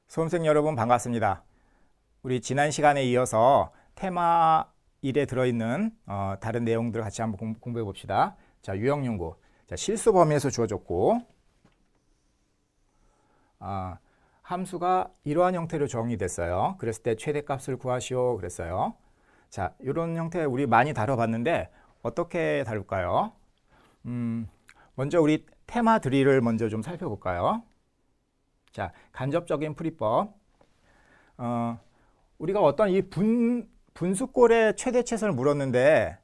수험생 여러분 반갑습니다. 우리 지난 시간에 이어서 테마 1에 들어있는 다른 내용들을 같이 한번 공부해 봅시다. 자, 유형연구. 자, 실수 범위에서 주어졌고 함수가 이러한 형태로 정의됐어요. 그랬을 때 최대값을 구하시오 그랬어요. 자, 이런 형태 우리 많이 다뤄봤는데 어떻게 다룰까요? 먼저 우리 테마 드릴을 먼저 좀 살펴볼까요? 자, 간접적인 풀이법. 우리가 어떤 이 분수꼴의 최대 최선을 물었는데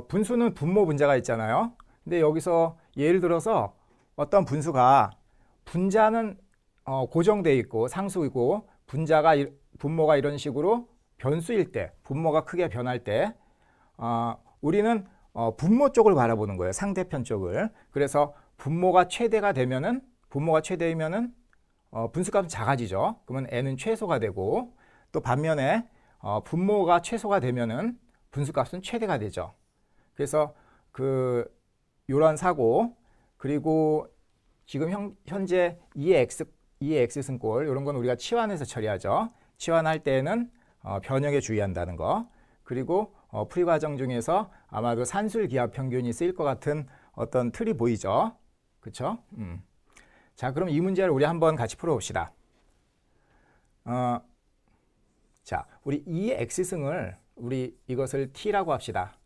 분수는 분모 분자가 있잖아요. 근데 여기서 예를 들어서 어떤 분수가 분자는 고정되어 있고 상수이고 분모가 이런 식으로 변수일 때, 분모가 크게 변할 때 우리는 분모 쪽을 바라보는 거예요. 상대편 쪽을. 그래서 분모가 최대이면은 분수값은 작아지죠. 그러면 n은 최소가 되고, 또 반면에 분모가 최소가 되면은 분수값은 최대가 되죠. 그래서 요런 사고, 그리고 지금 현재 2의 x승꼴 이런 건 우리가 치환해서 처리하죠. 치환할 때에는 변형에 주의한다는 거. 그리고 풀이 과정 중에서 아마도 산술기하 평균이 쓰일 것 같은 어떤 틀이 보이죠. 그렇죠? 자, 그럼 이 문제를 우리 한번 같이 풀어봅시다. 자, 우리 2의 x승을 우리 이것을 t라고 합시다.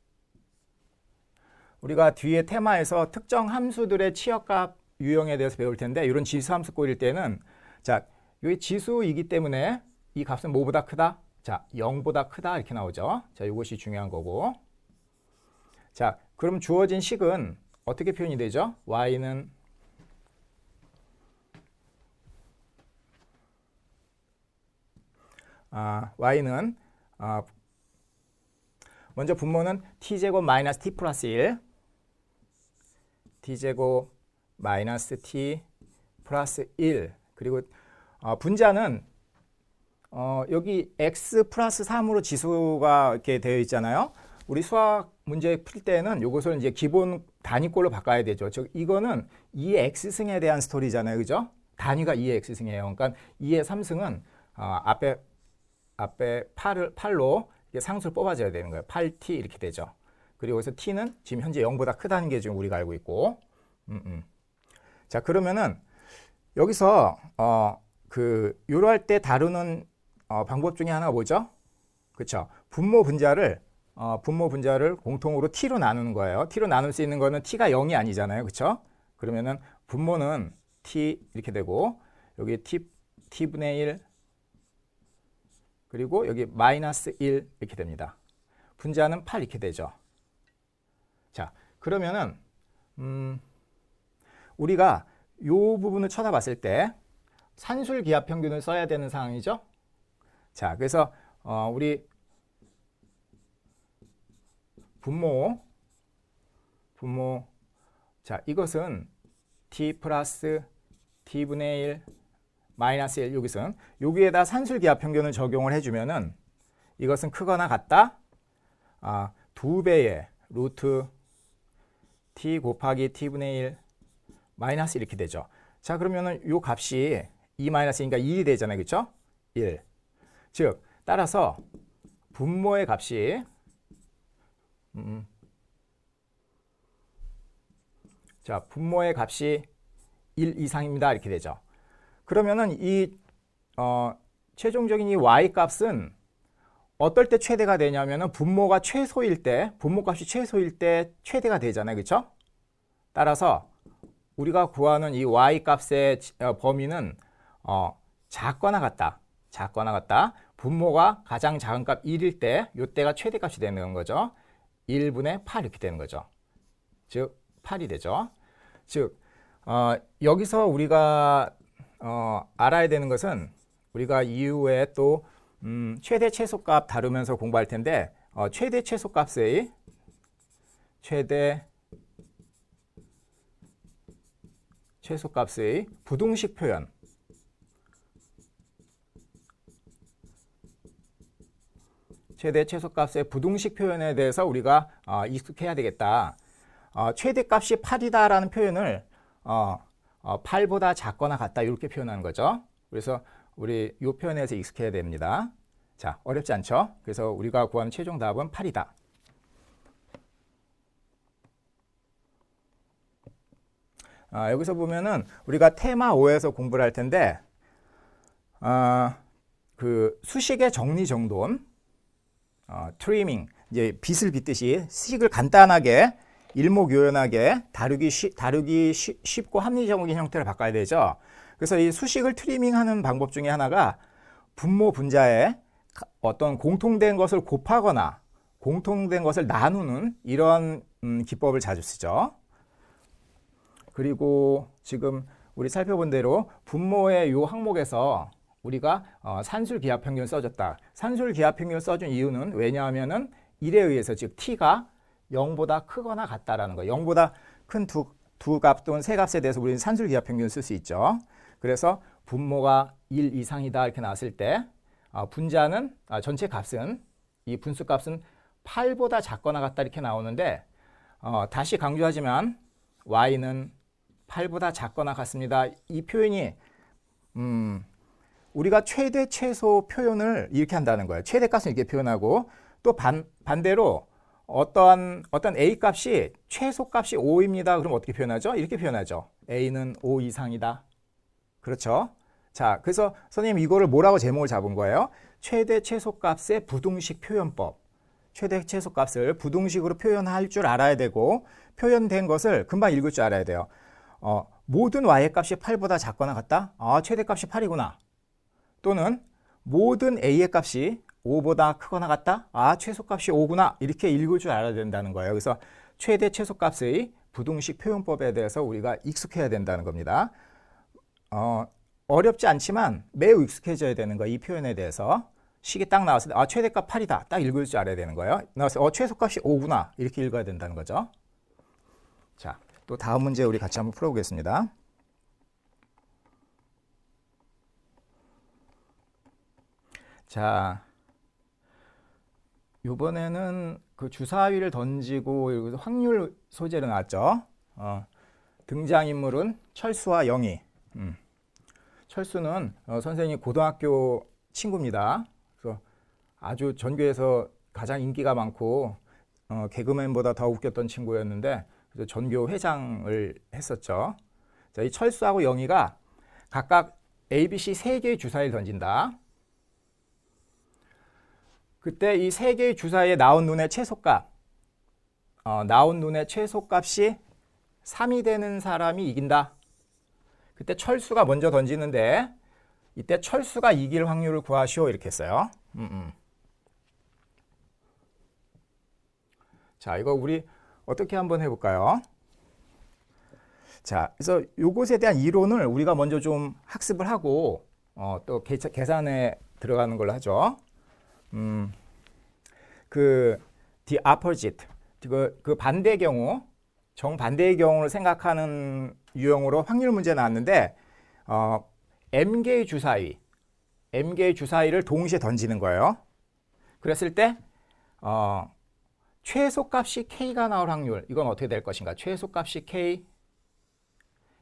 우리가 뒤에 테마에서 특정 함수들의 치역값 유형에 대해서 배울 텐데 이런 지수함수 꼬일 때는 자, 여기 지수이기 때문에 이 값은 뭐보다 크다? 자, 0보다 크다 이렇게 나오죠. 자, 이것이 중요한 거고. 자, 그럼 주어진 식은 어떻게 표현이 되죠? y는 먼저 분모는 t제곱 마이너스 t 플러스 1 t제곱 마이너스 t 플러스 1 그리고 분자는 여기 x 플러스 3으로 지수가 이렇게 되어 있잖아요. 우리 수학 문제 풀 때는 이것을 이제 기본 단위꼴로 바꿔야 되죠. 즉 이거는 2의 x승에 대한 스토리잖아요. 그죠? 단위가 2의 x승이에요. 그러니까 2의 3승은 앞에 8로 상수를 뽑아줘야 되는 거예요. 8t 이렇게 되죠. 그리고 여기서 t는 지금 현재 0보다 크다는 게 지금 우리가 알고 있고. 자, 그러면은 여기서 요럴 때 다루는 방법 중에 하나가 뭐죠? 그렇죠? 분모 분자를 공통으로 t로 나누는 거예요. t로 나눌 수 있는 거는 t가 0이 아니잖아요. 그렇죠? 그러면은 분모는 t 이렇게 되고 여기 t분의 1 그리고 여기 마이너스 1 이렇게 됩니다. 분자는 8 이렇게 되죠. 자, 그러면은 우리가 이 부분을 쳐다봤을 때 산술기하 평균을 써야 되는 상황이죠. 자, 그래서 우리 분모 자, 이것은 t 플러스 t분의 1 마이너스 1 여기에다 산술기하 평균을 적용을 해주면은 이것은 크거나 같다 2배의 루트 t 곱하기 t분의 1 마이너스 이렇게 되죠. 자, 그러면은 요 값이 2 마이너스니까 1이 되잖아요. 그렇죠? 1. 즉 따라서 분모의 값이 자, 분모의 값이 1 이상입니다. 이렇게 되죠. 그러면은 이 최종적인 이 y 값은 어떨 때 최대가 되냐면은 분모값이 최소일 때 최대가 되잖아요. 그렇죠? 따라서 우리가 구하는 이 y 값의 범위는 작거나 같다. 분모가 가장 작은 값 1일 때 이때가 최대값이 되는 거죠. 1분의 8 이렇게 되는 거죠. 즉 8이 되죠. 즉 여기서 우리가 알아야 되는 것은 우리가 이후에 또 최대 최소값 다루면서 공부할 텐데 최대 최소값의 부등식 표현 최대최소값의 부등식 표현에 대해서 우리가 익숙해야 되겠다. 최대값이 8이다라는 표현을 8보다 작거나 같다 이렇게 표현하는 거죠. 그래서 우리 이 표현에서 익숙해야 됩니다. 자, 어렵지 않죠? 그래서 우리가 구하는 최종 답은 8이다. 여기서 보면은 우리가 테마 5에서 공부를 할 텐데 그 수식의 정리정돈, 트리밍, 이제 빗을 빗듯이 수식을 간단하게 일목요연하게 다루기 쉽고 합리적인 형태를 바꿔야 되죠. 그래서 이 수식을 트리밍하는 방법 중에 하나가 분모 분자에 어떤 공통된 것을 곱하거나 공통된 것을 나누는 이런 기법을 자주 쓰죠. 그리고 지금 우리 살펴본 대로 분모의 이 항목에서 우리가 산술기하평균을 써줬다. 산술기하평균을 써준 이유는 왜냐하면은 1에 의해서 즉 t가 0보다 크거나 같다라는 거예요. 0보다 큰 두 값 또는 세 값에 대해서 우리는 산술기하평균을 쓸 수 있죠. 그래서 분모가 1 이상이다 이렇게 나왔을 때 분자는 전체 값은 이 분수값은 8보다 작거나 같다 이렇게 나오는데 다시 강조하지만 y는 8보다 작거나 같습니다. 이 표현이 우리가 최대 최소 표현을 이렇게 한다는 거예요. 최대값은 이렇게 표현하고 또 반대로 어떤 A 값이 최소값이 5입니다. 그럼 어떻게 표현하죠? 이렇게 표현하죠. A는 5 이상이다. 그렇죠? 자, 그래서 선생님 이거를 뭐라고 제목을 잡은 거예요? 최대 최소값의 부등식 표현법. 최대 최소값을 부등식으로 표현할 줄 알아야 되고 표현된 것을 금방 읽을 줄 알아야 돼요. 모든 y의 값이 8보다 작거나 같다? 최대값이 8이구나. 또는 모든 a의 값이 5보다 크거나 같다? 최소값이 5구나. 이렇게 읽을 줄 알아야 된다는 거예요. 그래서 최대 최소값의 부등식 표현법에 대해서 우리가 익숙해야 된다는 겁니다. 어렵지 않지만 매우 익숙해져야 되는 거예요. 이 표현에 대해서. 식이 딱 나왔을 때 최대값 8이다. 딱 읽을 줄 알아야 되는 거예요. 나와서 최소값이 5구나. 이렇게 읽어야 된다는 거죠. 자, 또 다음 문제 우리 같이 한번 풀어보겠습니다. 자, 이번에는 그 주사위를 던지고 여기서 확률 소재로 나왔죠. 등장인물은 철수와 영희. 철수는 선생님 고등학교 친구입니다. 그래서 아주 전교에서 가장 인기가 많고 개그맨보다 더 웃겼던 친구였는데 그래서 전교 회장을 했었죠. 자, 이 철수하고 영희가 각각 ABC 3개의 주사위를 던진다. 그때 이 3개의 주사위에 나온 눈의 최소값, 나온 눈의 최소값이 3이 되는 사람이 이긴다. 그때 철수가 먼저 던지는데 이때 철수가 이길 확률을 구하시오 이렇게 했어요. 자, 이거 우리 어떻게 한번 해볼까요? 자, 그래서 이것에 대한 이론을 우리가 먼저 좀 학습을 하고 또 계산에 들어가는 걸로 하죠. the opposite, 그 반대의 경우, 정반대의 경우를 생각하는 유형으로 확률 문제 나왔는데 m개의 주사위를 동시에 던지는 거예요. 그랬을 때 최소값이 k가 나올 확률, 이건 어떻게 될 것인가? 최소값이 k,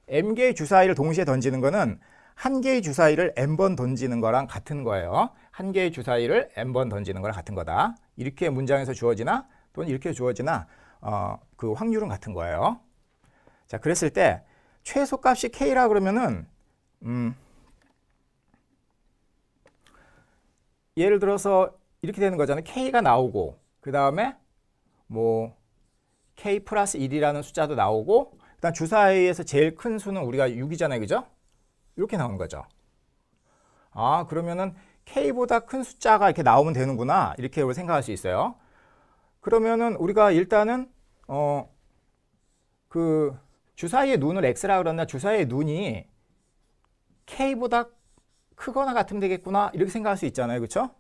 m개의 주사위를 동시에 던지는 거는 한 개의 주사위를 n번 던지는 거랑 같은 거예요. 한 개의 주사위를 n번 던지는 거랑 같은 거다. 이렇게 문장에서 주어지나 또는 이렇게 주어지나 그 확률은 같은 거예요. 자, 그랬을 때 최소값이 k라 그러면은 예를 들어서 이렇게 되는 거잖아요. k가 나오고 그 다음에 뭐 k 플러스 1이라는 숫자도 나오고 그다음 주사위에서 제일 큰 수는 우리가 6이잖아요. 그죠? 이렇게 나오는 거죠. 그러면은 k보다 큰 숫자가 이렇게 나오면 되는구나. 이렇게 생각할 수 있어요. 그러면은 우리가 일단은 그 주사위의 눈을 x라 그러나 주사위의 눈이 k보다 크거나 같으면 되겠구나. 이렇게 생각할 수 있잖아요. 그렇죠?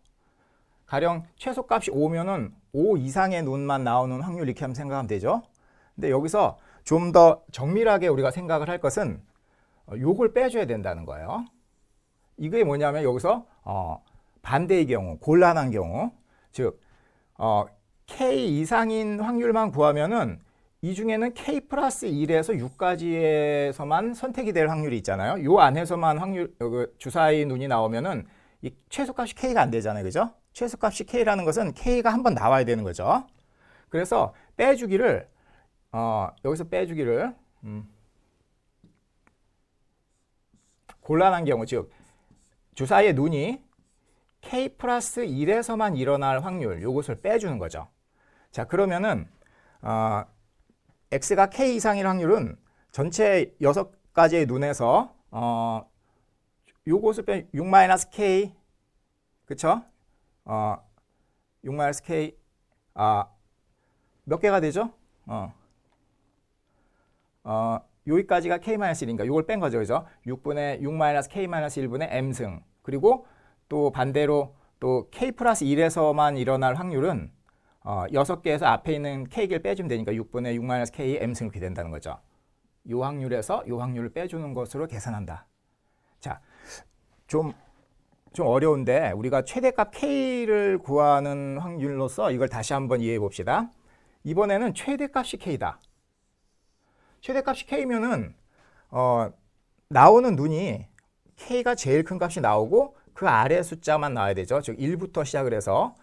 가령 최소값이 5면은 5 이상의 눈만 나오는 확률 이렇게 하면 생각하면 되죠. 근데 여기서 좀 더 정밀하게 우리가 생각을 할 것은 요걸 빼줘야 된다는 거예요. 이게 뭐냐면 여기서 반대의 경우, 곤란한 경우, 즉 K 이상인 확률만 구하면은 이 중에는 k 플러스 1에서 6까지에서만 선택이 될 확률이 있잖아요. 요 안에서만 주사위 눈이 나오면은 이 최소값이 k가 안 되잖아요. 그죠? 최소값이 k라는 것은 k가 한번 나와야 되는 거죠. 그래서 빼주기를 여기서 빼주기를 곤란한 경우, 즉 주사위의 눈이 k 플러스 1에서만 일어날 확률, 요것을 빼주는 거죠. 자, 그러면은 x가 k 이상일 확률은 전체 6가지의 눈에서 요것을 빼 6-k, 그쵸? 6-k 몇 개가 되죠? 여기까지가 k-1이니까 요걸 뺀 거죠. 그죠? 6-k-1분의 m승. 그리고 또 반대로 또 k 플러스 1에서만 일어날 확률은 6개에서 앞에 있는 k를 빼주면 되니까 6-k m승 이렇게 된다는 거죠. 요 확률에서 요 확률을 빼주는 것으로 계산한다. 자, 좀 어려운데 우리가 최대값 k를 구하는 확률로서 이걸 다시 한번 이해해 봅시다. 이번에는 최대값이 k다. 최대값이 k면은 나오는 눈이 k가 제일 큰 값이 나오고 그 아래 숫자만 나와야 되죠. 즉 1부터 시작을 해서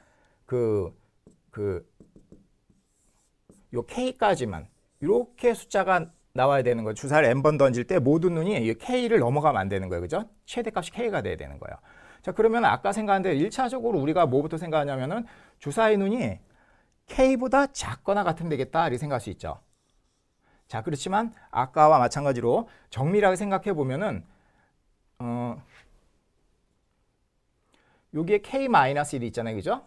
요 k까지만 이렇게 숫자가 나와야 되는 거예요. 주사를 n번 던질 때 모든 눈이 이 k를 넘어가면 안 되는 거예요. 그죠? 최대값이 k가 돼야 되는 거예요. 자, 그러면 아까 생각한 대로 1차적으로 우리가 뭐부터 생각하냐면은 주사위 눈이 k보다 작거나 같으면 되겠다 이렇게 생각할 수 있죠. 자, 그렇지만 아까와 마찬가지로 정밀하게 생각해 보면은 여기에 k-1이 있잖아요. 그죠?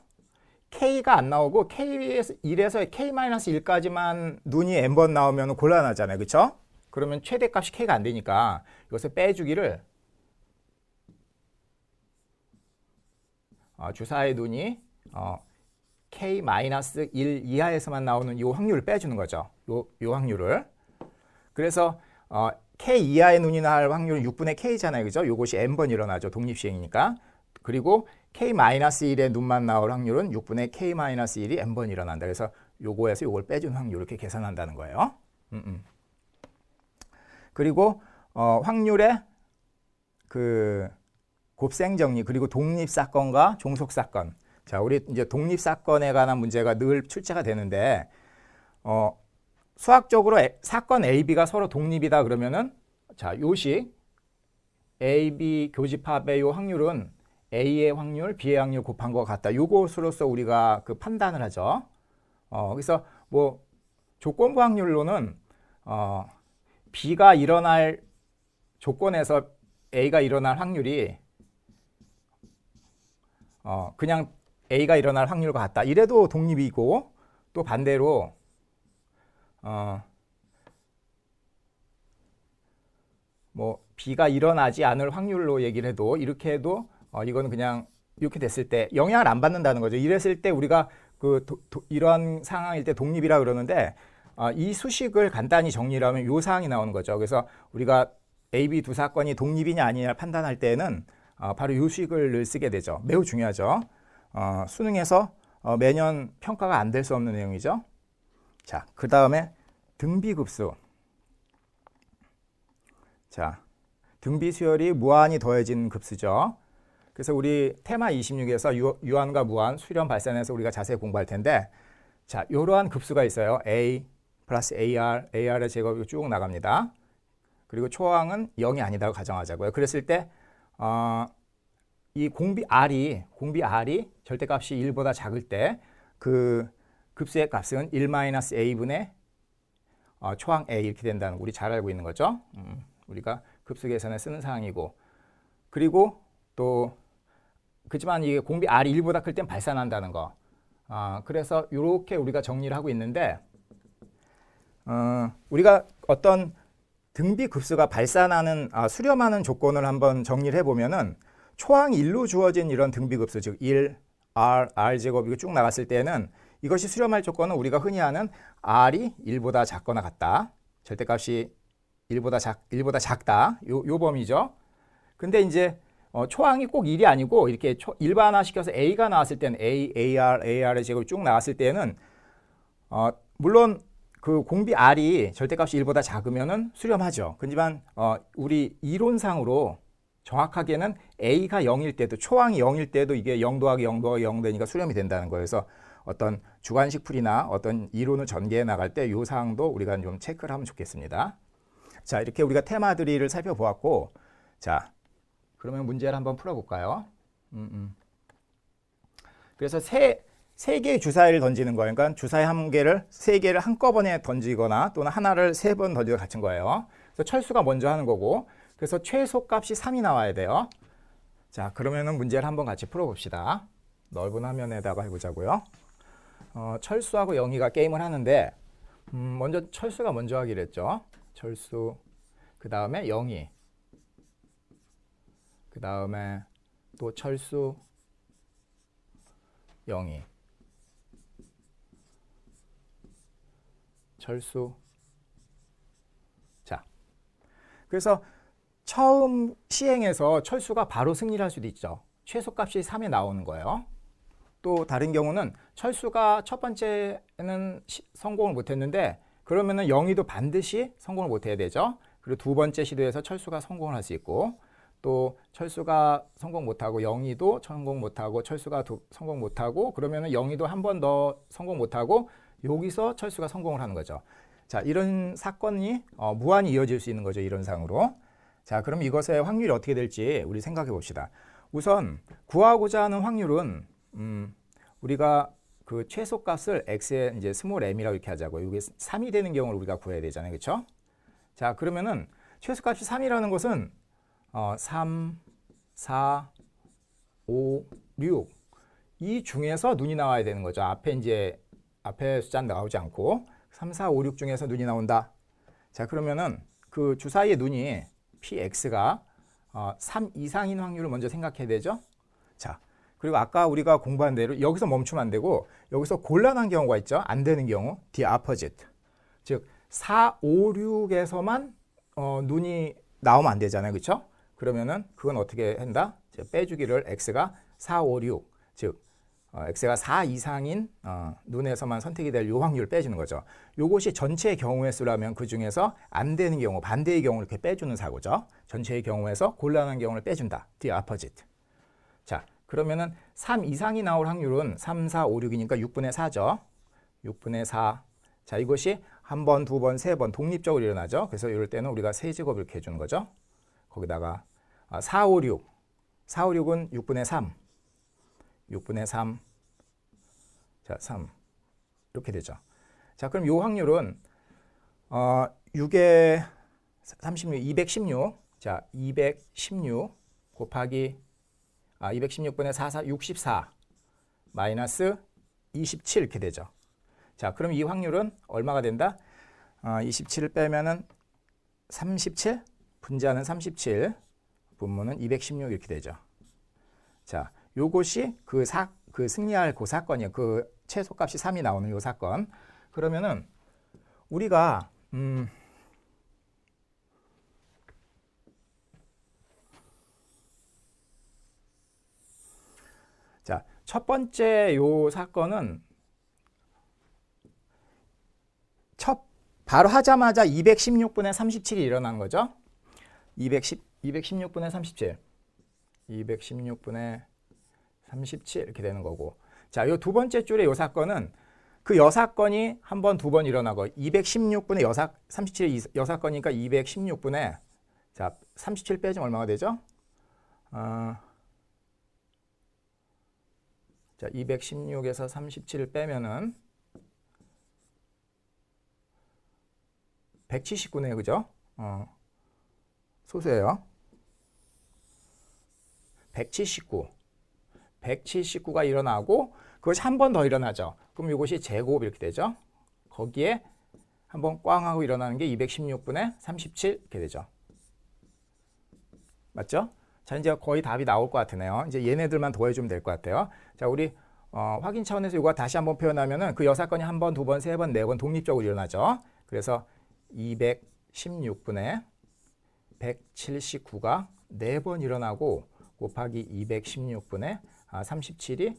k가 안 나오고 k1에서 k-1까지만 눈이 n번 나오면 곤란하잖아요. 그렇죠? 그러면 최대값이 k가 안 되니까 이것을 빼주기를 주사의 눈이 k-1 이하에서만 나오는 이 확률을 빼주는 거죠. 요 확률을. 그래서 k 이하의 눈이 나올 확률은 6분의 k잖아요. 그죠? 요것이 n번 일어나죠. 독립시행이니까. 그리고 k-1의 눈만 나올 확률은 6분의 k-1이 n번 일어난다. 그래서 요거에서 요걸 빼준 확률 이렇게 계산한다는 거예요. 그리고 확률의 그 곱셈 정리 그리고 독립 사건과 종속 사건. 자, 우리 이제 독립 사건에 관한 문제가 늘 출제가 되는데 수학적으로 사건 A, B가 서로 독립이다 그러면은 자, 요식 A, B 교집합의 요 확률은 A의 확률, B의 확률 곱한 것 같다. 요것으로서 우리가 그 판단을 하죠. 그래서 뭐 조건부 확률로는 B가 일어날 조건에서 A가 일어날 확률이 그냥 A가 일어날 확률과 같다. 이래도 독립이고 또 반대로 뭐 B가 일어나지 않을 확률로 얘기를 해도 이렇게 해도 이거는 그냥 이렇게 됐을 때 영향을 안 받는다는 거죠. 이랬을 때 우리가 이러한 상황일 때 독립이라 그러는데 이 수식을 간단히 정리를 하면 이 사항이 나오는 거죠. 그래서 우리가 A, B 두 사건이 독립이냐 아니냐 판단할 때는 바로 이 수식을 쓰게 되죠. 매우 중요하죠. 수능에서 매년 평가가 안 될 수 없는 내용이죠. 자, 그 다음에 등비급수. 자, 등비수열이 무한히 더해진 급수죠. 그래서 우리 테마 26에서 유한과 무한, 수렴, 발산해서 우리가 자세히 공부할 텐데 자, 이러한 급수가 있어요. A 플러스 AR, AR의 제곱이 쭉 나갑니다. 그리고 초항은 0이 아니다고 가정하자고요. 그랬을 때 이 공비 R이 절대값이 1보다 작을 때 그 급수의 값은 1-A분의 초항 A 이렇게 된다는 거 우리 잘 알고 있는 거죠. 우리가 급수 계산에 쓰는 사항이고 그리고 또 그렇지만 이게 공비 R이 1보다 클 땐 발산한다는 거. 그래서 이렇게 우리가 정리를 하고 있는데 우리가 어떤 등비 급수가 발산하는 수렴하는 조건을 한번 정리를 해보면은 초항 1로 주어진 이런 등비 급수 즉 1, R 제곱 이거 쭉 나갔을 때는 이것이 수렴할 조건은 우리가 흔히 아는 R이 1보다 작거나 같다. 절대값이 1보다 작다. 요 범위죠. 근데 이제 초항이 꼭 1이 아니고 이렇게 일반화시켜서 A가 나왔을 때는 AR의 제곱이 쭉 나왔을 때는 물론 그 공비 R이 절대값이 1보다 작으면은 수렴하죠. 하지만 우리 이론상으로 정확하게는 A가 0일 때도, 초항이 0일 때도 이게 0 더하기 0 더하기 0 되니까 수렴이 된다는 거예요. 그래서 어떤 주관식 풀이나 어떤 이론을 전개해 나갈 때 이 사항도 우리가 좀 체크를 하면 좋겠습니다. 자, 이렇게 우리가 테마들이를 살펴보았고, 자, 그러면 문제를 한번 풀어볼까요? 그래서 세 개의 주사위를 던지는 거예요. 그러니까 주사위 한 개를 세 개를 한꺼번에 던지거나 또는 하나를 세 번 던지고 같은 거예요. 그래서 철수가 먼저 하는 거고, 그래서 최소값이 3이 나와야 돼요. 자, 그러면은 문제를 한번 같이 풀어봅시다. 넓은 화면에다가 해보자고요. 철수하고 영희가 게임을 하는데, 먼저 철수가 먼저 하기로 했죠. 철수, 그 다음에 영희, 그 다음에 또 철수, 영희, 철수. 자, 그래서 처음 시행해서 철수가 바로 승리를 할 수도 있죠. 최소값이 3에 나오는 거예요. 또 다른 경우는 철수가 첫 번째는 성공을 못했는데 그러면은 영희도 반드시 성공을 못해야 되죠. 그리고 두 번째 시도에서 철수가 성공을 할 수 있고, 또 철수가 성공 못하고 영희도 성공 못하고 철수가 성공 못하고, 그러면은 영희도 한 번 더 성공 못하고 여기서 철수가 성공을 하는 거죠. 자, 이런 사건이 무한히 이어질 수 있는 거죠, 이론상으로. 자, 그럼 이것의 확률이 어떻게 될지 우리 생각해 봅시다. 우선 구하고자 하는 확률은 우리가 그 최소값을 x에 이제 스몰 m이라고 이렇게 하자고요. 이게 3이 되는 경우를 우리가 구해야 되잖아요, 그렇죠? 자, 그러면은 최소값이 3이라는 것은 3, 4, 5, 6 이 중에서 눈이 나와야 되는 거죠. 앞에 숫자는 나오지 않고 3, 4, 5, 6 중에서 눈이 나온다. 자, 그러면은 그 주사위의 눈이 px가 3 이상인 확률을 먼저 생각해야 되죠. 자, 그리고 아까 우리가 공부한 대로 여기서 멈추면 안 되고 여기서 곤란한 경우가 있죠. 안 되는 경우, the opposite. 즉 4, 5, 6에서만 눈이 나오면 안 되잖아요, 그렇죠? 그러면은 그건 어떻게 한다? 빼주기를 x가 4, 5, 6, 즉 x가 4 이상인 눈에서만 선택이 될 요 확률을 빼주는 거죠. 요것이 전체의 경우의 수라면 그 중에서 안 되는 경우, 반대의 경우를 이렇게 빼주는 사고죠. 전체의 경우에서 곤란한 경우를 빼준다. the opposite. 자, 그러면은 3 이상이 나올 확률은 3, 4, 5, 6이니까 6분의 4죠. 6분의 4. 자, 이것이 한 번, 두 번, 세 번 독립적으로 일어나죠. 그래서 이럴 때는 우리가 세제곱 이렇게 해주는 거죠. 거기다가 4, 5, 6. 4, 5, 6은 6분의 3. 6분의 3. 자, 3. 이렇게 되죠. 자, 그럼 이 확률은 6에 36, 216. 자, 216 곱하기 216분의 4, 4, 64 마이너스 27 이렇게 되죠. 자, 그럼 이 확률은 얼마가 된다? 27을 빼면은 37, 분자는 37, 분모는 216 이렇게 되죠. 자, 요것이 그 승리할 그 사건이에요. 그 최소값이 3이 나오는 요 사건. 그러면은 우리가 자, 첫 번째 요 사건은 바로 하자마자 216분의 37이 일어난 거죠. 216분의 37. 216분의 37 이렇게 되는 거고. 자, 요 두 번째 줄의 요 사건은 그 여사건이 한 번, 두 번 일어나고 216분의 37 여사건이니까 216분의 자, 37 빼주면 얼마가 되죠? 자, 216에서 37을 빼면은 179네요, 그죠? 소수예요. 179가 일어나고 그것이 한 번 더 일어나죠. 그럼 이것이 제곱 이렇게 되죠. 거기에 한 번 꽝 하고 일어나는 게 216분의 37 이렇게 되죠. 맞죠? 자, 이제 거의 답이 나올 것 같으네요. 이제 얘네들만 더해주면 될 것 같아요. 자, 우리 확인 차원에서 이거 다시 한번 표현하면은 그 여사건이 한 번, 두 번, 세 번, 네 번 독립적으로 일어나죠. 그래서 216분의 179가 4번 일어나고 곱하기 216분의 37이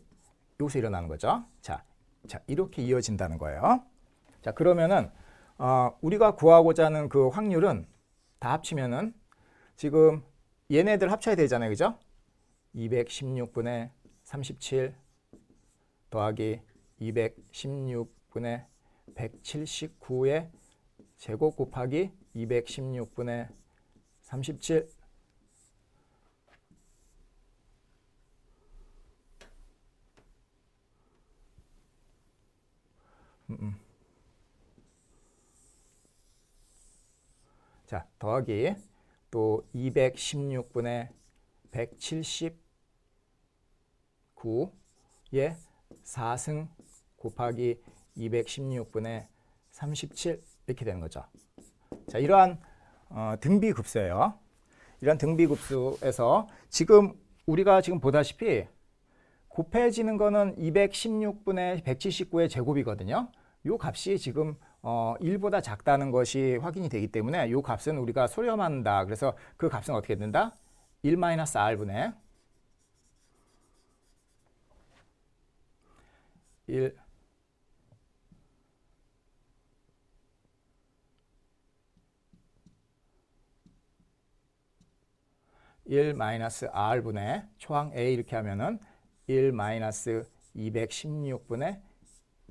여기서 일어나는 거죠. 자, 이렇게 이어진다는 거예요. 자, 그러면은 우리가 구하고자 하는 그 확률은 다 합치면은 지금 얘네들 합쳐야 되잖아요. 그죠? 216분의 37 더하기 216분의 179의 제곱 곱하기 216분의 37 자, 더하기 또 216분의 179의 4승 곱하기 216분의 37 이렇게 되는 거죠. 자, 이러한 등비급수예요. 이러한 등비급수에서 지금 우리가 지금 보다시피 곱해지는 거는 216분의 179의 제곱이거든요. 이 값이 지금 1보다 작다는 것이 확인이 되기 때문에 이 값은 우리가 수렴한다. 그래서 그 값은 어떻게 된다? 1-r분의 1 1-r분의 초항 a 이렇게 하면은 1-216분의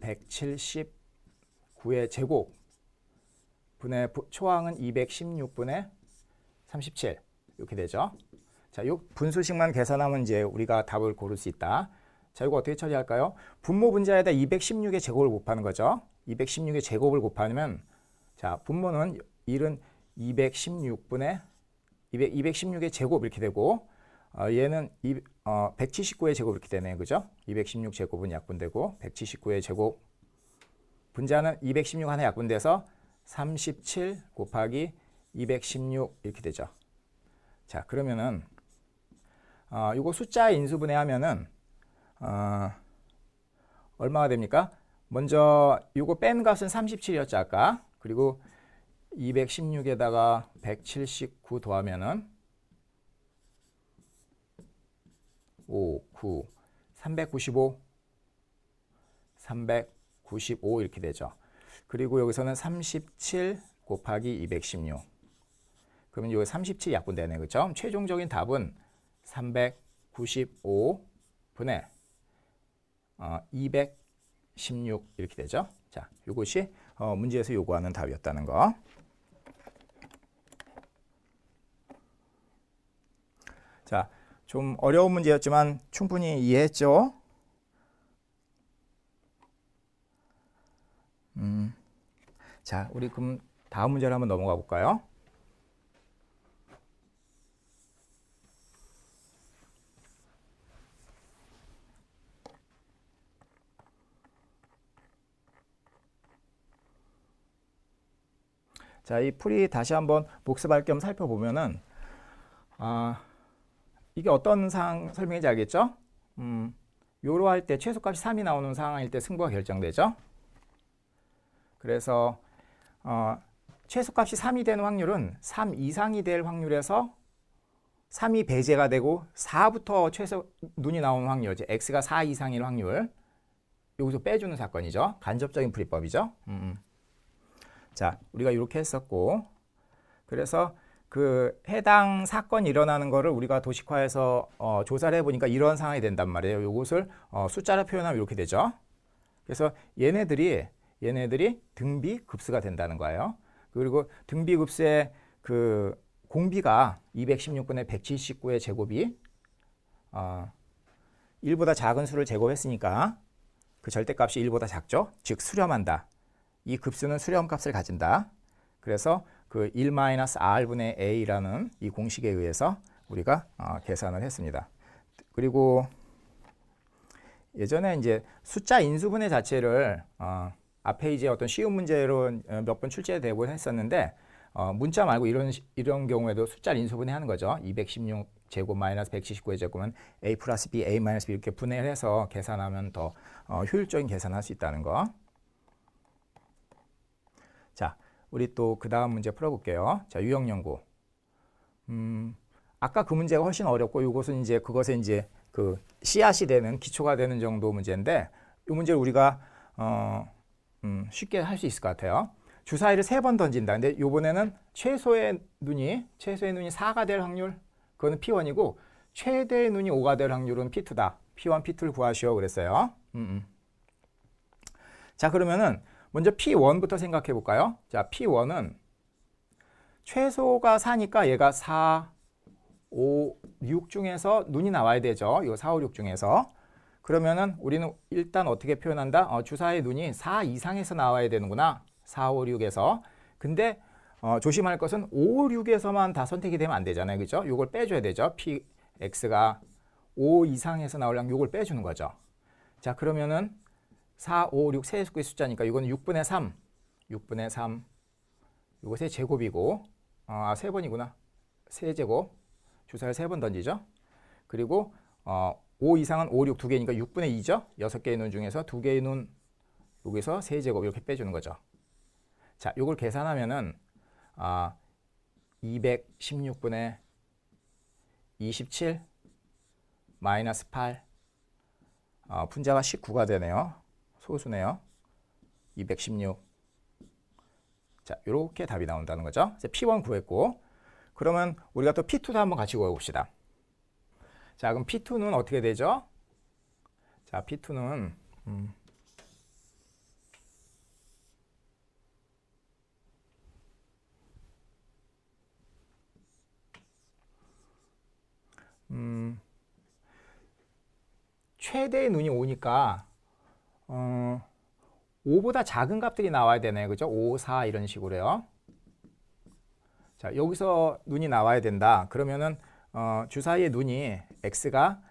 179의 제곱 분의 초항은 216분의 37 이렇게 되죠. 자, 이 분수식만 계산하면 이제 우리가 답을 고를 수 있다. 자, 이거 어떻게 처리할까요? 분모 분자에다 216의 제곱을 곱하는 거죠. 216의 제곱을 곱하면 자, 분모는 1은 216분의 216의 제곱 이렇게 되고 얘는 179의 제곱 이렇게 되네요. 그죠? 216 제곱은 약분되고 179의 제곱 분자는 216 하나 약분돼서 37 곱하기 216 이렇게 되죠. 자, 그러면은 이거 숫자 인수분해 하면은 얼마가 됩니까? 먼저 이거 뺀 값은 37이었죠, 아까. 그리고 216에다가 179 더하면은 5, 9, 395 이렇게 되죠. 그리고 여기서는 37 곱하기 216 그러면 여기 37 약분되네. 그렇죠? 최종적인 답은 395분의 216 이렇게 되죠. 자, 이것이 문제에서 요구하는 답이었다는 거. 자, 좀 어려운 문제였지만 충분히 이해했죠? 자, 우리 그럼 다음 문제로 한번 넘어가 볼까요? 자, 이 풀이 다시 한번 복습할 겸 살펴보면은 이게 어떤 상황 설명인지 알겠죠? 요로 할 때 최소값이 3이 나오는 상황일 때 승부가 결정되죠. 그래서 최소값이 3이 되는 확률은 3 이상이 될 확률에서 3이 배제가 되고 4부터 최소 눈이 나오는 확률, 이제 x가 4 이상일 확률 여기서 빼주는 사건이죠. 간접적인 풀이법이죠. 자, 우리가 이렇게 했었고 그래서 그 해당 사건이 일어나는 거를 우리가 도식화해서 조사를 해보니까 이런 상황이 된단 말이에요. 이것을 숫자로 표현하면 이렇게 되죠. 그래서 얘네들이 등비급수가 된다는 거예요. 그리고 등비급수의 그 공비가 216분의 179의 제곱이 1보다 작은 수를 제곱했으니까 그 절대값이 1보다 작죠. 즉 수렴한다. 이 급수는 수렴값을 가진다. 그래서 그 1-r분의 a라는 이 공식에 의해서 우리가 계산을 했습니다. 그리고 예전에 이제 숫자 인수분해 자체를 앞에 이제 어떤 쉬운 문제로 몇 번 출제되고 했었는데 문자 말고 이런 경우에도 숫자를 인수분해 하는 거죠. 216 제곱 마이너스 179의 제곱은 a 플러스 b, a 마이너스 b 이렇게 분해를 해서 계산하면 더 효율적인 계산을 할 수 있다는 거. 자, 우리 또 그 다음 문제 풀어볼게요. 자, 유형 연구. 아까 그 문제가 훨씬 어렵고 이것은 이제 그것에 이제 그 씨앗이 되는 기초가 되는 정도 문제인데 이 문제를 우리가 쉽게 할 수 있을 것 같아요. 주사위를 3번 던진다. 근데 요번에는 최소의 눈이 4가 될 확률, 그거는 P1이고 최대의 눈이 5가 될 확률은 P2다. P1, P2를 구하시오 그랬어요. 자, 그러면은 먼저 P1부터 생각해 볼까요? 자, P1은 최소가 4니까 얘가 4, 5, 6 중에서 눈이 나와야 되죠. 이거 4, 5, 6 중에서. 그러면은 우리는 일단 어떻게 표현한다? 주사의 눈이 4 이상에서 나와야 되는구나. 4, 5, 6에서. 근데 조심할 것은 5, 6에서만 다 선택이 되면 안 되잖아요. 그죠? 이걸 빼줘야 되죠. X가 5 이상에서 나오려면 이걸 빼주는 거죠. 자, 그러면은 4, 5, 6 세 수의 숫자니까 이거는 6분의 3. 6분의 3. 이것의 제곱이고, 세 번이구나. 세제곱. 주사를 3번 던지죠. 그리고 5 이상은 5, 6 2개니까 6분의 2죠. 6개의 눈 중에서 2개의 눈 여기서 세제곱 이렇게 빼주는 거죠. 자, 이걸 계산하면은 216분의 27 마이너스 8 분자가 19가 되네요. 소수네요. 216. 자, 이렇게 답이 나온다는 거죠. 이제 P1 구했고, 그러면 우리가 또 P2도 한번 같이 구해봅시다. 자, 그럼 P2는 어떻게 되죠? 자, P2는 최대의 눈이 5니까 5보다 작은 값들이 나와야 되네요. 그죠? 5, 4 이런 식으로요. 자, 여기서 눈이 나와야 된다. 그러면은 주사위의 눈이 x가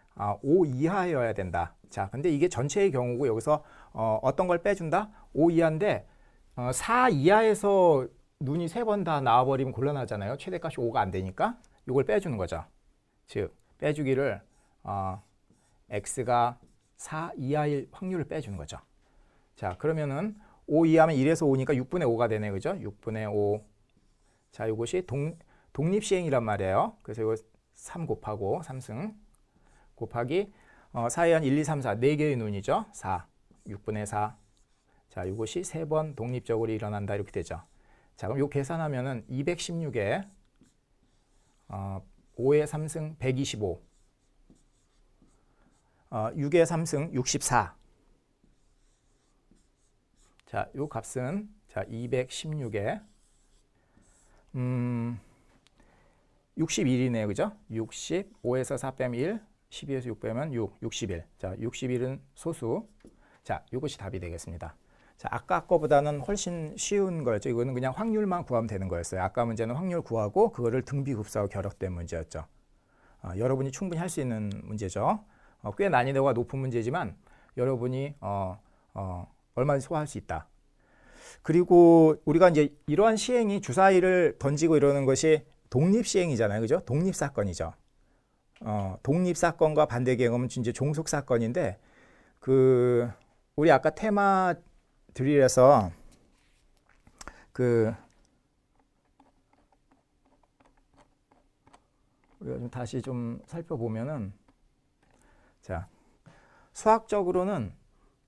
5 이하여야 된다. 자, 근데 이게 전체의 경우고 여기서 어떤 걸 빼준다? 5 이하인데 4 이하에서 눈이 3번 다 나와버리면 곤란하잖아요. 최대값이 5가 안 되니까 이걸 빼주는 거죠. 즉, 빼주기를 x가 4 이하일 확률을 빼주는 거죠. 자, 그러면은 5 이하면 1에서 5니까 6분의 5가 되네. 그죠? 6분의 5. 자, 이것이 독립시행이란 말이에요. 그래서 이거 3 곱하고 3승 곱하기 4의 1, 2, 3, 4 4개의 눈이죠. 4, 6분의 4. 자, 이것이 3번 독립적으로 일어난다 이렇게 되죠. 자, 그럼 요 계산하면은 216에 5의 3승 125 6의 3승 64. 자, 요 값은 자, 216에 61이네요. 그죠? 60, 5에서 4 빼면 1, 12에서 6 빼면 6, 61. 자, 61은 소수. 자, 이것이 답이 되겠습니다. 자, 아까 거보다는 훨씬 쉬운 거였죠. 이거는 그냥 확률만 구하면 되는 거였어요. 아까 문제는 확률 구하고 그거를 등비급사하고 결합된 문제였죠. 여러분이 충분히 할 수 있는 문제죠. 꽤 난이도가 높은 문제지만 여러분이 얼마든지 소화할 수 있다. 그리고 우리가 이제 이러한 시행이 주사위를 던지고 이러는 것이 독립시행이잖아요. 그죠? 독립사건이죠. 독립사건과 반대 경험은 이제 종속사건인데, 우리 아까 테마 드릴에서 우리가 좀 다시 좀 살펴보면은, 자, 수학적으로는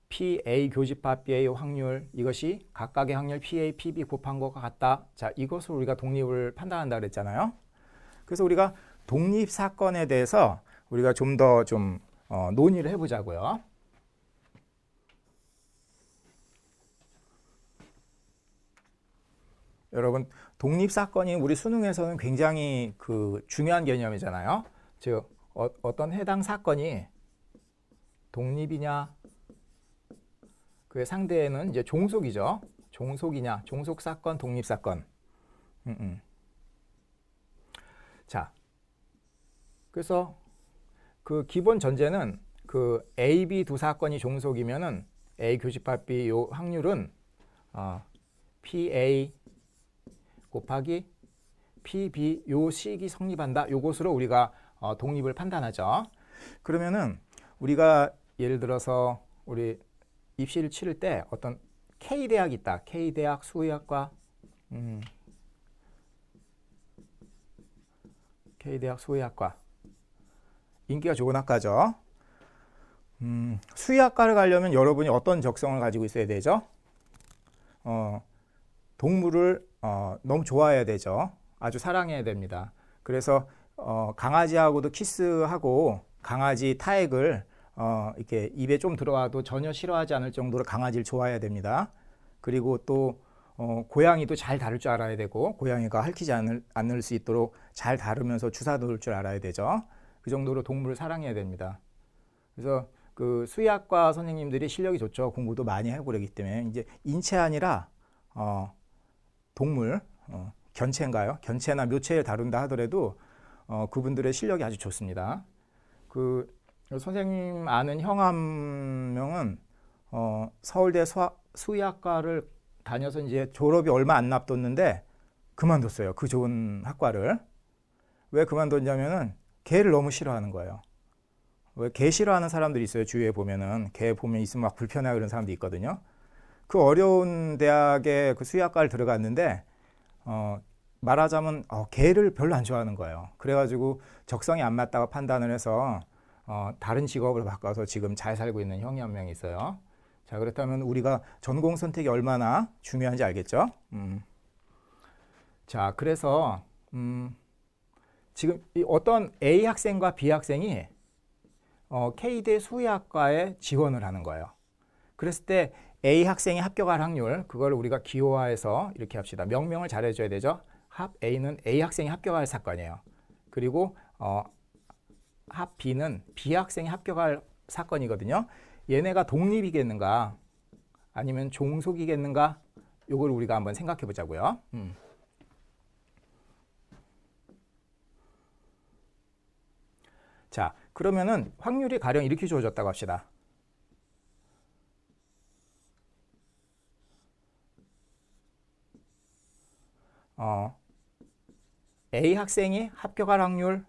PA 교집합 B의 확률, 이것이 각각의 확률 PA, PB 곱한 것과 같다. 자, 이것을 우리가 독립을 판단한다 그랬잖아요. 그래서 우리가 독립 사건에 대해서 우리가 좀 더 논의를 해보자고요. 여러분, 독립 사건이 우리 수능에서는 굉장히 중요한 개념이잖아요. 즉, 어떤 해당 사건이 독립이냐, 그 상대에는 이제 종속이죠. 종속이냐, 종속사건, 독립사건. 자, 그래서 그 기본 전제는 A, B 두 사건이 종속이면은 A 교집합 B 요 확률은 PA 곱하기 PB 요 식이 성립한다. 요것으로 우리가 독립을 판단하죠. 그러면은 우리가 예를 들어서 우리 입시를 치를 때 어떤 K대학이 있다. K대학 수의학과 K대학 수의학과 인기가 좋은 학과죠. 수의학과를 가려면 여러분이 어떤 적성을 가지고 있어야 되죠? 동물을 너무 좋아해야 되죠. 아주 사랑해야 됩니다. 그래서 강아지하고도 키스하고 강아지 타액을 이렇게 입에 좀 들어와도 전혀 싫어하지 않을 정도로 강아지를 좋아해야 됩니다. 그리고 또 고양이도 잘 다룰 줄 알아야 되고 고양이가 핥히지 않을 수 있도록 잘 다루면서 주사 놓을 줄 알아야 되죠. 그 정도로 동물을 사랑해야 됩니다. 그래서 그 수의학과 선생님들이 실력이 좋죠. 공부도 많이 하고 그러기 때문에 이제 인체 아니라 동물 견체인가요? 견체나 묘체를 다룬다 하더라도 그분들의 실력이 아주 좋습니다. 그 선생님 아는 형 한 명은 서울대 수의학과를 다녀서 이제 졸업이 얼마 안 남았는데 그만뒀어요. 그 좋은 학과를. 왜 그만뒀냐면은 개를 너무 싫어하는 거예요. 왜 개 싫어하는 사람들이 있어요. 주위에 보면은 개 보면 있으면 막 불편해하고 그런 사람도 있거든요. 그 어려운 대학에 그 수의학과를 들어갔는데 말하자면 개를 별로 안 좋아하는 거예요. 그래가지고 적성이 안 맞다고 판단을 해서 다른 직업을 바꿔서 지금 잘 살고 있는 형이 한 명 있어요. 자, 그렇다면 우리가 전공 선택이 얼마나 중요한지 알겠죠? 자, 그래서 지금 어떤 A 학생과 B 학생이 K대 수의학과에 지원을 하는 거예요. 그랬을 때 A 학생이 합격할 확률, 그걸 우리가 기호화해서 이렇게 합시다. 명명을 잘해줘야 되죠. 합 A는 A 학생이 합격할 사건이에요. 그리고 합 B는 B 학생이 합격할 사건이거든요. 얘네가 독립이겠는가 아니면 종속이겠는가, 요걸 우리가 한번 생각해 보자고요. 자, 그러면은 확률이 가령 이렇게 주어졌다고 합시다. A 학생이 합격할 확률,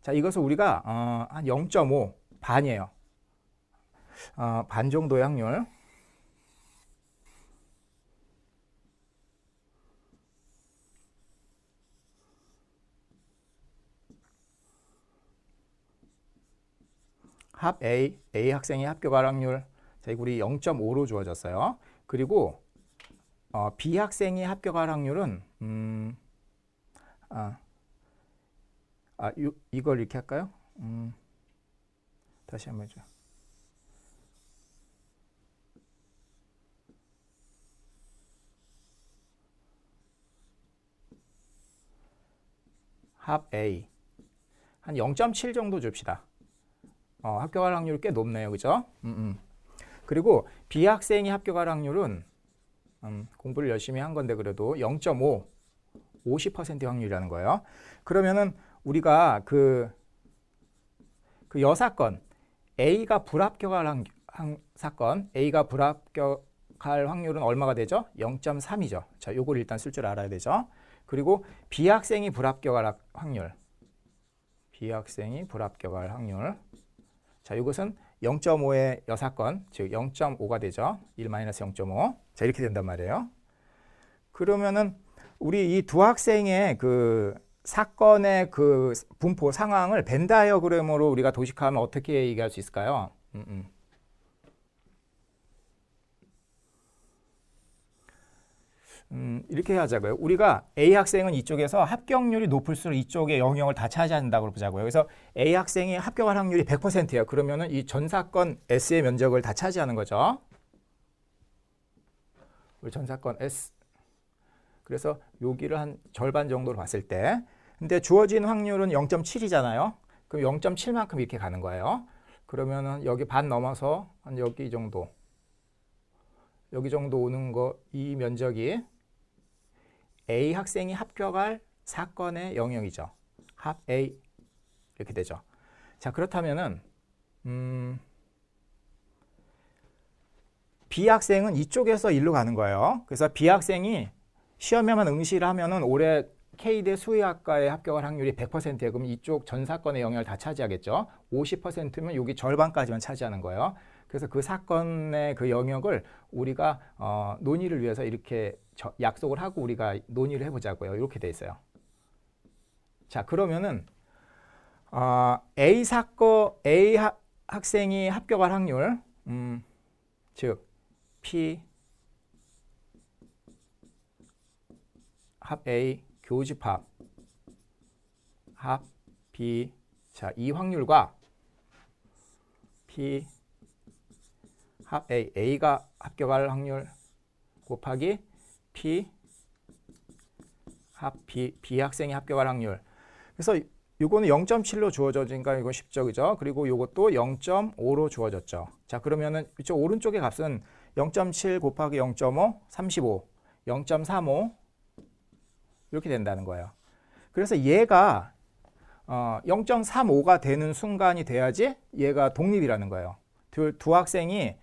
자, 이것을 우리가 한 0.5 반이에요. 반 정도의 확률. 합 A 학생이 합격할 확률, 자, 이거 우리 0.5로 주어졌어요. 그리고 B 학생이 합격할 확률은 이걸 이렇게 할까요? 다시 한번 해줘. 합 A 한 0.7 정도 줍시다. 합격할 확률이 꽤 높네요, 그죠? 그리고 B 학생이 합격할 확률은 공부를 열심히 한 건데 그래도 0.5, 50% 확률이라는 거예요. 그러면은 우리가 그 여사건 A가 불합격할 사건, A가 불합격할 확률은 얼마가 되죠? 0.3이죠. 자, 요걸 일단 쓸 줄 알아야 되죠. 그리고 B 학생이 불합격할 확률, B 학생이 불합격할 확률, 자, 이것은 0.5의 여사건, 즉 0.5가 되죠. 1-0.5. 자, 이렇게 된단 말이에요. 그러면은 우리 이 두 학생의 그 사건의 그 분포 상황을 벤 다이어그램으로 우리가 도식하면 어떻게 얘기할 수 있을까요? 이렇게 하자고요. 우리가 A 학생은 이쪽에서 합격률이 높을수록 이쪽의 영역을 다 차지한다고 보자고요. 그래서 A 학생이 합격할 확률이 100%예요. 그러면은 이 전 사건 S의 면적을 다 차지하는 거죠. 우리 전 사건 S. 그래서 여기를 한 절반 정도로 봤을 때, 근데 주어진 확률은 0.7이잖아요. 그럼 0.7만큼 이렇게 가는 거예요. 그러면은 여기 반 넘어서 한 여기 정도, 여기 정도 오는 거, 이 면적이 A 학생이 합격할 사건의 영역이죠. 합 A 이렇게 되죠. 자, 그렇다면은 B 학생은 이쪽에서 일로 가는 거예요. 그래서 B 학생이 시험에만 응시를 하면은 올해 K대 수의학과에 합격할 확률이 100%예요. 그럼 이쪽 전 사건의 영역을 다 차지하겠죠. 50%면 여기 절반까지만 차지하는 거예요. 그래서 그 사건의 그 영역을 우리가 논의를 위해서 이렇게 약속을 하고 우리가 논의를 해보자고요. 이렇게 돼 있어요. 자, 그러면은 A 학생이 합격할 확률, 즉 P 합 A 교집합 합 B. 자, 이 확률과 P 합 A, A가 합격할 확률 곱하기 P 합 B, B 학생이 합격할 확률. 그래서 요거는 0.7로 주어져지니까 이거 쉽죠, 그죠? 그리고 요것도 0.5로 주어졌죠. 자, 그러면은 이쪽 오른쪽의 값은 0.7 곱하기 0.5, 35, 0.35 이렇게 된다는 거예요. 그래서 얘가 0.35가 되는 순간이 돼야지 얘가 독립이라는 거예요. 두 학생이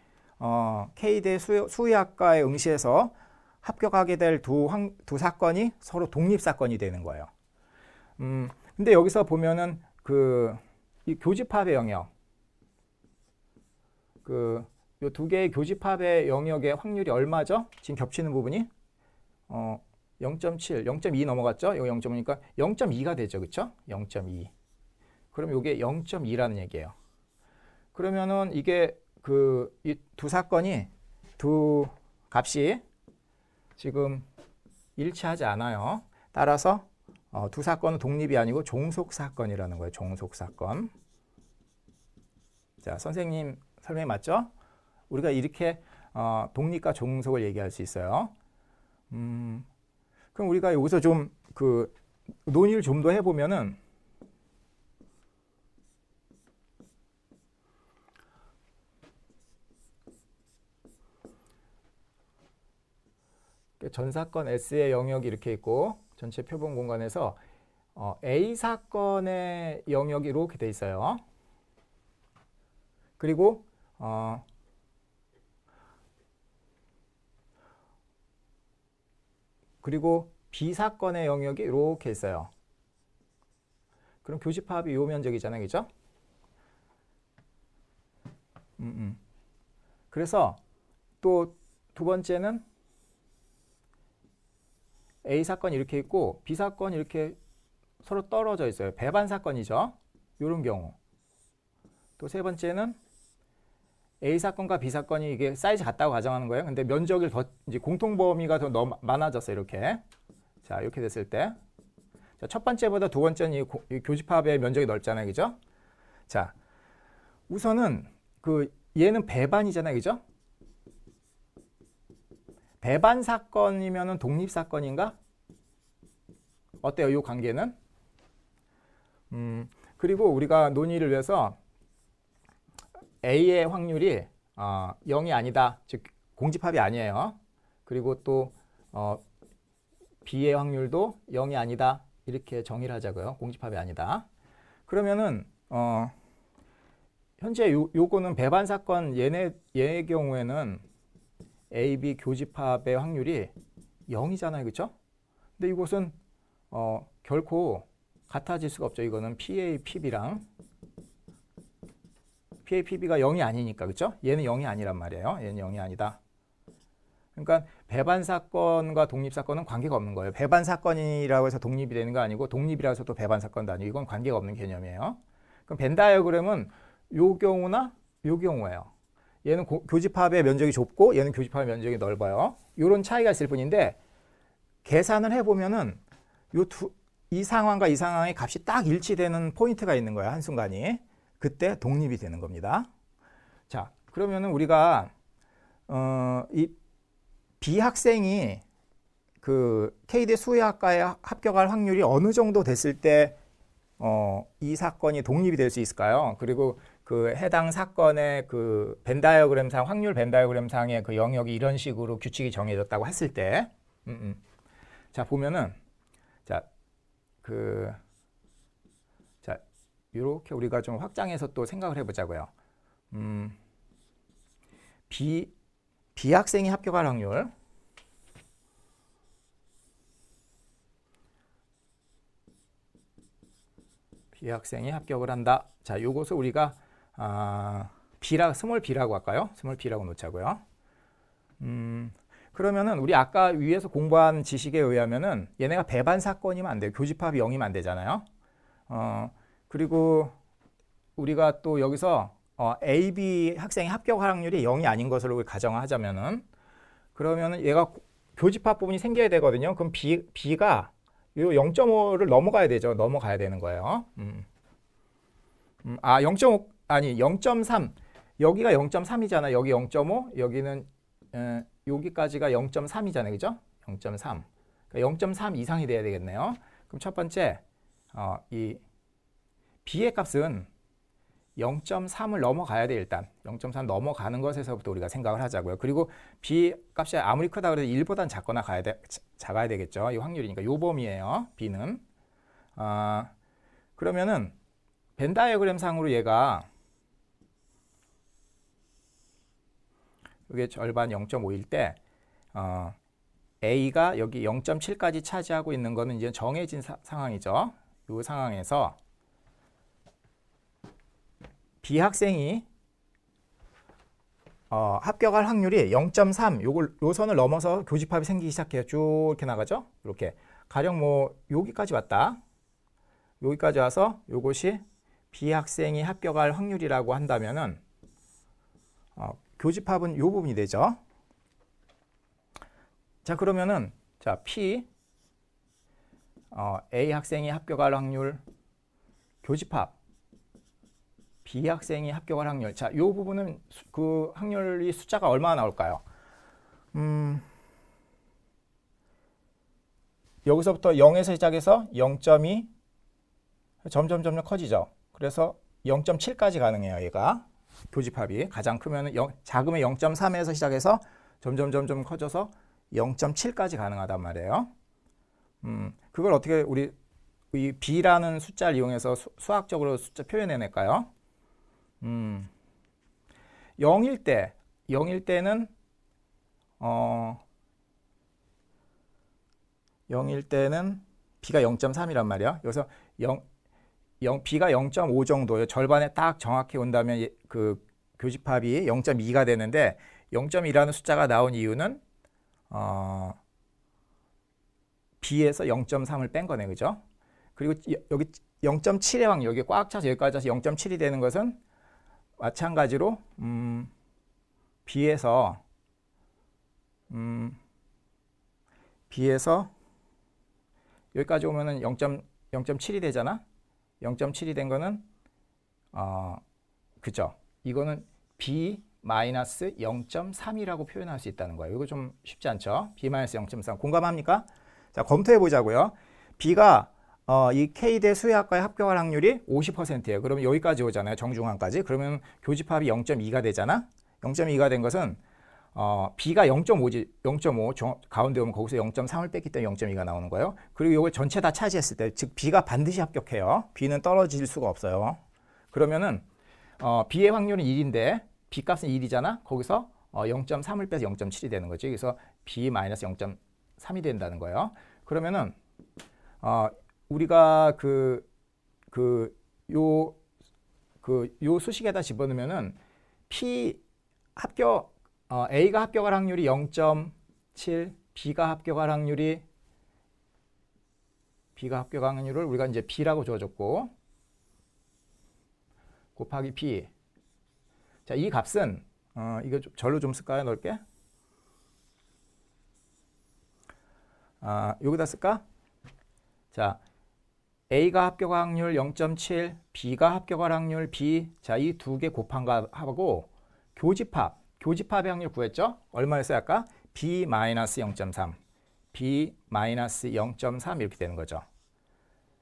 K대 수의학과에 응시해서 합격하게 될 두 사건이 서로 독립 사건이 되는 거예요. 근데 여기서 보면은 이 교집합의 영역, 요 두 개의 교집합의 영역의 확률이 얼마죠? 지금 겹치는 부분이 0.7, 0.2 넘어갔죠? 이거 0.5니까 0.2가 되죠, 그렇죠? 0.2. 그럼 이게 0.2라는 얘기예요. 그러면은 이게 이 두 사건이 두 값이 지금 일치하지 않아요. 따라서 두 사건은 독립이 아니고 종속 사건이라는 거예요. 종속 사건. 자, 선생님 설명이 맞죠? 우리가 이렇게 독립과 종속을 얘기할 수 있어요. 그럼 우리가 여기서 좀 논의를 좀 더 해보면은 전 사건 S의 영역이 이렇게 있고 전체 표본 공간에서 A 사건의 영역이 이렇게 돼 있어요. 그리고 B 사건의 영역이 이렇게 있어요. 그럼 교집합이 요 면적이잖아요, 그죠? 그래서 또 두 번째는 A 사건이 이렇게 있고 B 사건이 이렇게 서로 떨어져 있어요. 배반 사건이죠. 이런 경우. 또 세 번째는 A 사건과 B 사건이 이게 사이즈 같다고 가정하는 거예요. 근데 면적을 더 이제 공통 범위가 더 많아졌어요. 이렇게. 자, 이렇게 됐을 때. 자, 첫 번째보다 두 번째는 이 교집합의 면적이 넓잖아요. 그죠? 자, 우선은 얘는 배반이잖아요. 그죠? 배반 사건이면은 독립 사건인가? 어때요? 이 관계는? 그리고 우리가 논의를 위해서 A의 확률이 0이 아니다. 즉 공집합이 아니에요. 그리고 또 B의 확률도 0이 아니다. 이렇게 정의를 하자고요. 공집합이 아니다. 그러면은 현재 요거는 배반 사건 얘의 경우에는 A, B 교집합의 확률이 0이잖아요. 그렇죠? 근데 이것은 결코 같아질 수가 없죠. 이거는 PA, PB랑 PA, PB가 0이 아니니까. 그렇죠? 얘는 0이 아니란 말이에요. 얘는 0이 아니다. 그러니까 배반 사건과 독립 사건은 관계가 없는 거예요. 배반 사건이라고 해서 독립이 되는 거 아니고 독립이라고 해서 또 배반 사건도 아니고 이건 관계가 없는 개념이에요. 그럼 벤 다이어그램은 요 경우나 요 경우예요. 얘는 교집합의 면적이 좁고 얘는 교집합의 면적이 넓어요. 이런 차이가 있을 뿐인데 계산을 해보면은 이 상황과 이 상황의 값이 딱 일치되는 포인트가 있는 거예요. 한순간이. 그때 독립이 되는 겁니다. 자, 그러면은 우리가 이 B 학생이 K대 수의학과에 합격할 확률이 어느 정도 됐을 때 이 사건이 독립이 될 수 있을까요? 그리고 해당 사건의 벤 다이어그램상 확률 벤 다이어그램상의 영역이 이런 식으로 규칙이 정해졌다고 했을 때, 자 보면은 자 이렇게 우리가 좀 확장해서 또 생각을 해보자고요. B 학생이 합격할 확률. B 학생이 합격을 한다. 자, 요것을 우리가 스몰 b라고 할까요? 스몰 b라고 놓자고요. 그러면은 우리 아까 위에서 공부한 지식에 의하면은 얘네가 배반 사건이면 안 돼요. 교집합이 0이면 안 되잖아요. 그리고 우리가 또 여기서 A, B 학생이 합격할 확률이 0이 아닌 것으로 가정하자면은 그러면은 얘가 교집합 부분이 생겨야 되거든요. 그럼 B가 요 0.5를 넘어가야 되죠. 넘어가야 되는 거예요. 0.5 아니 0.3 여기가 0.3이잖아. 여기 0.5 여기는 여기까지가 0.3이잖아요. 그죠? 0.3 그러니까 0.3 이상이 돼야 되겠네요. 그럼 첫 번째 이 B의 값은 0.3을 넘어가야 돼. 일단 0.3 넘어가는 것에서부터 우리가 생각을 하자고요. 그리고 B 값이 아무리 크다 그래도 1보단 작거나 작아야 되겠죠. 이 확률이니까 요 범위예요. B는 그러면은 벤 다이어그램 상으로 얘가 이게 절반 0.5일 때 A가 여기 0.7까지 차지하고 있는 거는 이제 정해진 상황이죠. 이 상황에서 B 학생이 합격할 확률이 0.3 요 선을 넘어서 교집합이 생기기 시작해요. 쭉 이렇게 나가죠. 이렇게 가령 뭐 여기까지 왔다. 여기까지 와서 요것이 B 학생이 합격할 확률이라고 한다면은 교집합은 요 부분이 되죠. 자 그러면은 자 P A 학생이 합격할 확률 교집합 B 학생이 합격할 확률. 자, 이 부분은 그 확률이 숫자가 얼마나 나올까요? 여기서부터 0에서 시작해서 0.2 점점 커지죠. 그래서 0.7까지 가능해요. 얘가 교집합이 가장 크면 작으면 0.3에서 시작해서 점점 커져서 0.7까지 가능하단 말이에요. 그걸 어떻게 우리 이 B라는 숫자를 이용해서 수학적으로 숫자 표현해낼까요? 0일 때는 0일 때는 B가 0.3이란 말이야. 여기서 B가 0.5 정도예요. 절반에 딱 정확히 온다면 그 교집합이 0.2가 되는데 0.2라는 숫자가 나온 이유는 B에서 0.3을 뺀 거네. 그죠? 그리고 여기 0.7의 확률, 여기 꽉 차서 여기까지 와서 0.7이 되는 것은 마찬가지로 B에서 여기까지 오면은 0.7이 되잖아. 0.7이 된 거는 그죠? 이거는 B 마이너스 0.3이라고 표현할 수 있다는 거예요. 이거 좀 쉽지 않죠? B 마이너스 0.3 공감합니까? 자 검토해 보자고요. B가 이 K대 수의학과에 합격할 확률이 50%예요. 그러면 여기까지 오잖아요. 정중앙까지. 그러면 교집합이 0.2가 되잖아. 0.2가 된 것은 B가 0.5지 0.5 가운데 오면 거기서 0.3을 뺐기 때문에 0.2가 나오는 거예요. 그리고 이걸 전체 다 차지했을 때 즉 B가 반드시 합격해요. B는 떨어질 수가 없어요. 그러면은 B의 확률은 1인데 B 값은 1이잖아. 거기서 0.3을 빼서 0.7이 되는 거지. 그래서 B 마이너스 0.3이 된다는 거예요. 그러면은 우리가 요 수식에다 집어넣으면은 A가 합격할 확률이 0.7, B가 합격할 확률을 우리가 이제 B라고 줘줬고 곱하기 B. 자, 이 값은 이거 절로 좀 쓸까요? 넓게. 여기다 쓸까? 자, A가 합격할 확률 0.7, B가 합격할 확률 B. 자, 이 두 개 곱한 거 하고 교집합의 확률 구했죠? 얼마였어요 아까? B 마이너스 0.3, B 마이너스 0.3 이렇게 되는 거죠.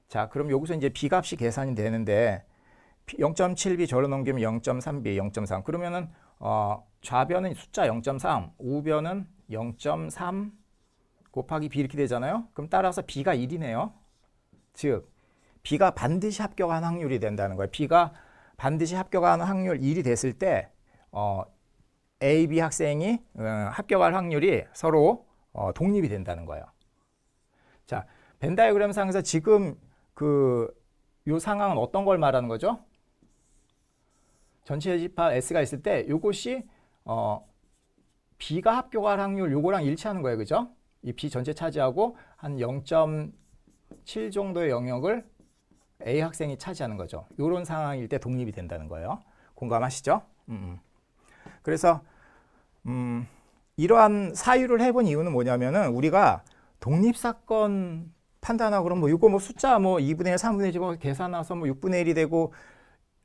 자, 그럼 여기서 이제 B 값이 계산이 되는데 0.7B 절로 넘기면 0.3B, 0.3. 그러면은 좌변은 숫자 0.3, 우변은 0.3 곱하기 B 이렇게 되잖아요. 그럼 따라서 B가 1이네요. 즉 B가 반드시 합격한 확률이 된다는 거예요. B가 반드시 합격한 확률 1이 됐을 때 A, B 학생이 합격할 확률이 서로 독립이 된다는 거예요. 자, 벤 다이어그램 상에서 지금 요 상황은 어떤 걸 말하는 거죠? 전체 집합 S가 있을 때 요것이 B가 합격할 확률 요거랑 일치하는 거예요. 그죠? 이 B 전체 차지하고 한 0.7 정도의 영역을 A 학생이 차지하는 거죠. 이런 상황일 때 독립이 된다는 거예요. 공감하시죠? 그래서 이러한 사유를 해본 이유는 뭐냐면은 우리가 독립사건 판단하고 그럼 뭐 이거 뭐 숫자 뭐 2분의 1, 3분의 1 집어 계산해서 뭐 6분의 1이 되고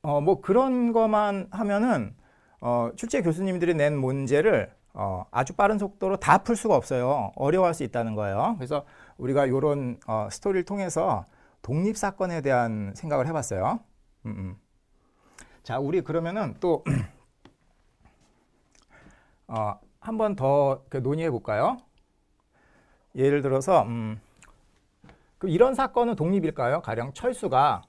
뭐 그런 것만 하면은 출제 교수님들이 낸 문제를 아주 빠른 속도로 다 풀 수가 없어요. 어려워할 수 있다는 거예요. 그래서 우리가 이런 스토리를 통해서 독립사건에 대한 생각을 해봤어요. 자, 우리 그러면은 또 한 번 더 논의해 볼까요? 예를 들어서 그 이런 사건은 독립일까요? 가령 철수가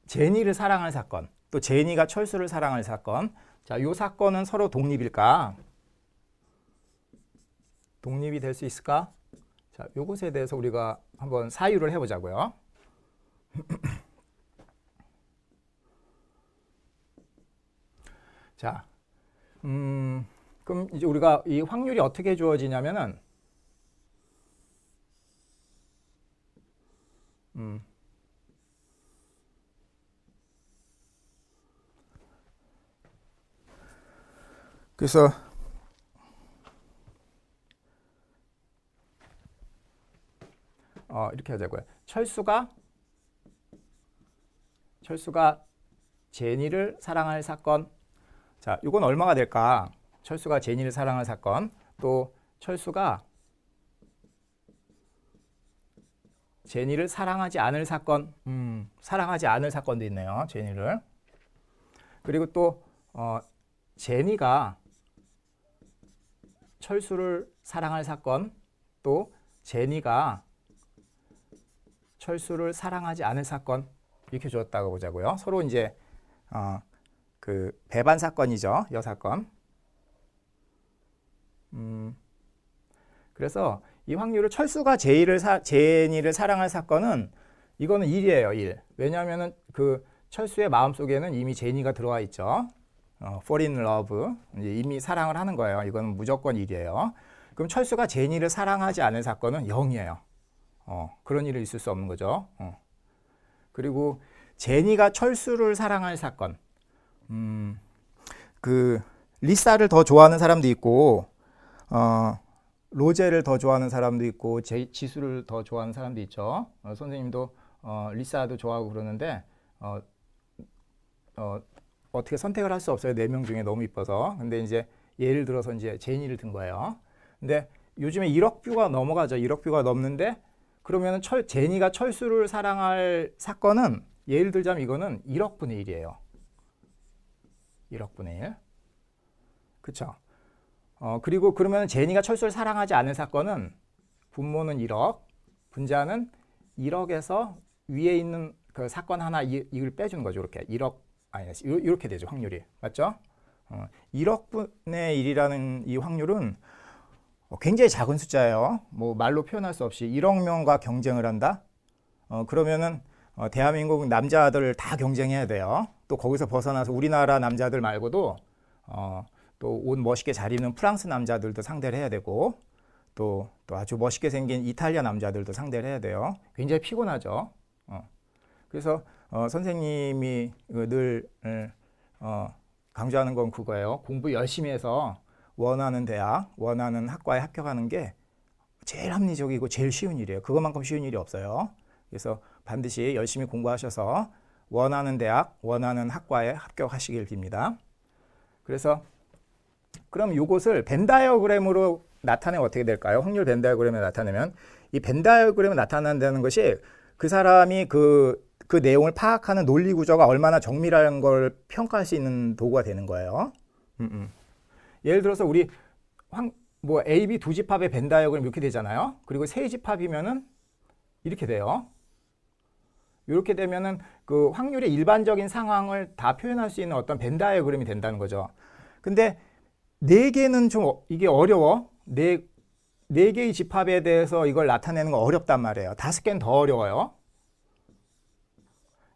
제니를 사랑할 사건, 또 제니가 철수를 사랑할 사건. 자, 이 사건은 서로 독립일까? 독립이 될 수 있을까? 자, 요것에 대해서 우리가 한번 사유를 해보자고요. 자, 그럼 이제 우리가 이 확률이 어떻게 주어지냐면은, 그래서 이렇게 하자고요. 철수가 제니를 사랑할 사건. 자, 이건 얼마가 될까? 철수가 제니를 사랑할 사건. 또 철수가 제니를 사랑하지 않을 사건. 사랑하지 않을 사건도 있네요. 제니를. 그리고 또 제니가 철수를 사랑할 사건. 또 제니가 철수를 사랑하지 않을 사건. 이렇게 주었다고 보자고요. 서로 이제 그 배반 사건이죠. 여사건. 그래서 이 확률을 철수가 제니를 사랑할 사건은 이거는 1이에요. 1. 왜냐하면은 그 철수의 마음속에는 이미 제니가 들어와 있죠. fall in love. 이제 이미 사랑을 하는 거예요. 이거는 무조건 1이에요. 그럼 철수가 제니를 사랑하지 않을 사건은 0이에요. 그런 일이 있을 수 없는 거죠. 그리고 제니가 철수를 사랑할 사건. 그 리사를 더 좋아하는 사람도 있고 로제를 더 좋아하는 사람도 있고 지수를 더 좋아하는 사람도 있죠. 선생님도 리사도 좋아하고 그러는데 어떻게 선택을 할 수 없어요. 4명 중에 너무 이뻐서. 근데 이제 예를 들어서 이제 제니를 든 거예요. 근데 요즘에 1억 뷰가 넘어가죠. 1억 뷰가 넘는데 그러면은 제니가 철수를 사랑할 사건은 예를 들자면 이거는 1억 분의 1이에요. 1억 분의 1. 그쵸? 그리고 그러면 제니가 철수를 사랑하지 않을 사건은 분모는 1억, 분자는 1억에서 위에 있는 그 사건 하나 이걸 빼주는 거죠. 이렇게 1억 아니 이렇게 되죠. 확률이. 맞죠? 1억 분의 1이라는 이 확률은 굉장히 작은 숫자예요. 뭐 말로 표현할 수 없이 1억 명과 경쟁을 한다. 그러면은 대한민국 남자들 다 경쟁해야 돼요. 또 거기서 벗어나서 우리나라 남자들 말고도 또 옷 멋있게 잘 입는 프랑스 남자들도 상대를 해야 되고 또 아주 멋있게 생긴 이탈리아 남자들도 상대를 해야 돼요. 굉장히 피곤하죠. 그래서 선생님이 늘 강조하는 건 그거예요. 공부 열심히 해서 원하는 대학, 원하는 학과에 합격하는 게 제일 합리적이고 제일 쉬운 일이에요. 그것만큼 쉬운 일이 없어요. 그래서 반드시 열심히 공부하셔서 원하는 대학, 원하는 학과에 합격하시길 빕니다. 그래서 그럼 이것을 벤 다이어그램으로 나타내면 어떻게 될까요? 확률 벤 다이어그램에 나타내면 이 벤 다이어그램에 나타난다는 것이 그 사람이 그 내용을 파악하는 논리 구조가 얼마나 정밀한 걸 평가할 수 있는 도구가 되는 거예요. 예를 들어서 우리 뭐 A, B 두 집합의 벤 다이어그램 이렇게 되잖아요. 그리고 세 집합이면은 이렇게 돼요. 이렇게 되면은 그 확률의 일반적인 상황을 다 표현할 수 있는 어떤 벤 다이어그램이 된다는 거죠. 근데 네 개는 좀 이게 어려워. 네 개의 집합에 대해서 이걸 나타내는 건 어렵단 말이에요. 5개는 더 어려워요.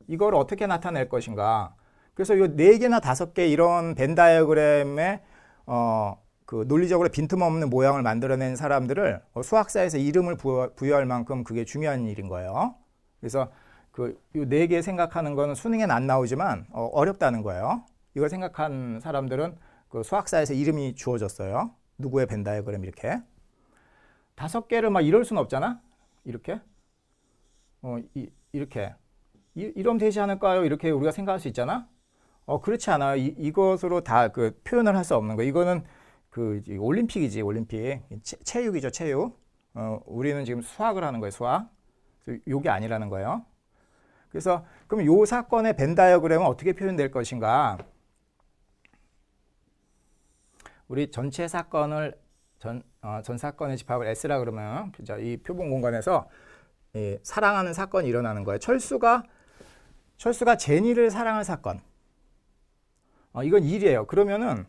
이걸 어떻게 나타낼 것인가. 그래서 이 4개나 5개 이런 벤 다이어그램에 그 논리적으로 빈틈없는 모양을 만들어낸 사람들을 수학사에서 이름을 부여할 만큼 그게 중요한 일인 거예요. 그래서 요 네 개 생각하는 거는 수능엔 안 나오지만 어렵다는 거예요. 이걸 생각한 사람들은 그 수학사에서 이름이 주어졌어요. 누구의 벤 다이어그램 이렇게. 5개를 막 이럴 수는 없잖아. 이렇게. 이렇게. 이러면 되지 않을까요? 이렇게 우리가 생각할 수 있잖아. 그렇지 않아요. 이것으로 다 그 표현을 할 수 없는 거. 이거는 그 올림픽이지, 올림픽. 체육이죠, 체육. 우리는 지금 수학을 하는 거예요, 수학. 요게 아니라는 거예요. 그래서 그럼 요 사건의 벤 다이어그램은 어떻게 표현될 것인가? 우리 전체 사건을 전 사건의 집합을 S라 그러면 이 표본 공간에서 사랑하는 사건이 일어나는 거예요. 철수가 제니를 사랑할 사건. 이건 1이에요. 그러면은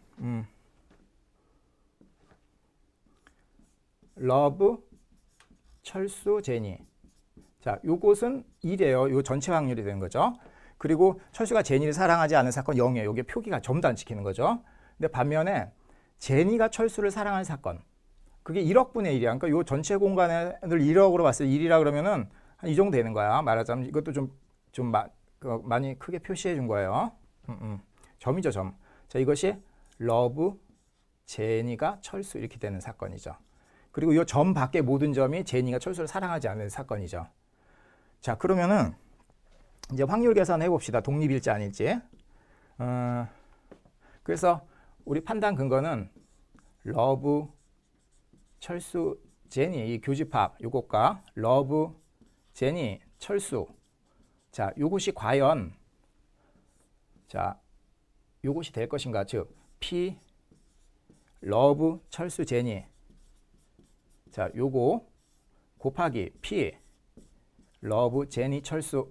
러브 철수 제니. 자, 요것은 1이에요. 요 전체 확률이 되는 거죠. 그리고 철수가 제니를 사랑하지 않는 사건 0이에요. 요게 표기가 점도 안 찍히는 거죠. 근데 반면에 제니가 철수를 사랑할 사건. 그게 1억 분의 1이야. 그러니까 요 전체 공간을 1억으로 봤을 때 1이라 그러면은 한 이 정도 되는 거야. 말하자면 이것도 좀 많이 크게 표시해 준 거예요. 점이죠, 점. 자, 이것이 러브 제니가 철수 이렇게 되는 사건이죠. 그리고 이 점 밖의 모든 점이 제니가 철수를 사랑하지 않는 사건이죠. 자, 그러면은 이제 확률 계산해 봅시다. 독립일지 아닐지. 그래서 우리 판단 근거는 러브 철수 제니 이 교집합 요것과 러브 제니 철수. 자, 요것이 과연 요것이 될 것인가? 즉 P 러브 철수 제니. 자, 요거 곱하기 P 러브 제니 철수.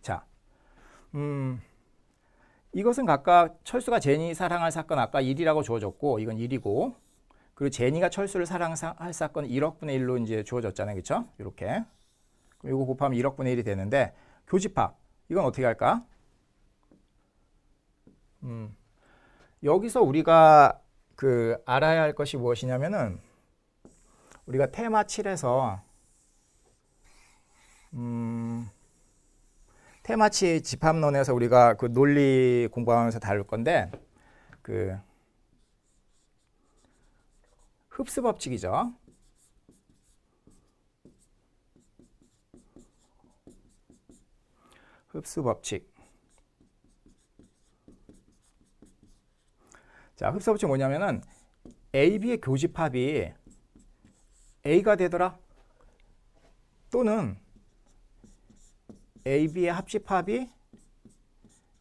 자, 이것은 각각 철수가 제니 사랑할 사건 아까 1이라고 주어졌고 이건 1이고 그리고 제니가 철수를 사랑할 사건 1억 분의 1로 이제 주어졌잖아요. 그렇죠? 이렇게. 이거 곱하면 1억 분의 1이 되는데 교집합 이건 어떻게 할까? 여기서 우리가 알아야 할 것이 무엇이냐면은 우리가 테마 7에서 테마 7 집합론에서 우리가 그 논리 공부하면서 다룰 건데 흡수 법칙이죠. 흡수 법칙. 자, 흡수 법칙 뭐냐면은 A, B의 교집합이 A가 되더라. 또는 A, B의 합집합이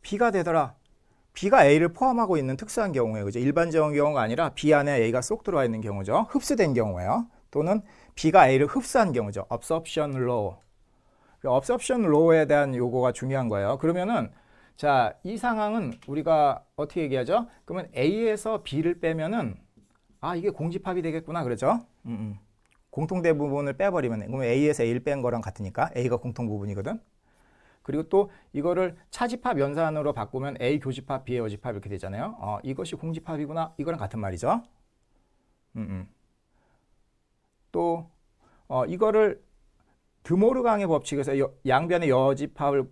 B가 되더라. B가 A를 포함하고 있는 특수한 경우에 그죠? 일반적인 경우가 아니라 B 안에 A가 쏙 들어와 있는 경우죠. 흡수된 경우예요. 또는 B가 A를 흡수한 경우죠. absorption law. absorption law에 대한 요거가 중요한 거예요. 그러면은 자, 이 상황은 우리가 어떻게 얘기하죠? 그러면 A에서 B를 빼면은 이게 공집합이 되겠구나. 그렇죠? 공통대 부분을 빼버리면 그러면 A에서 A를 뺀 거랑 같으니까 A가 공통 부분이거든. 그리고 또 이거를 차집합 연산으로 바꾸면 A 교집합, B의 여집합 이렇게 되잖아요. 이것이 공집합이구나. 이거랑 같은 말이죠. 또 이거를 드모르강의 법칙에서 양변의 여집합을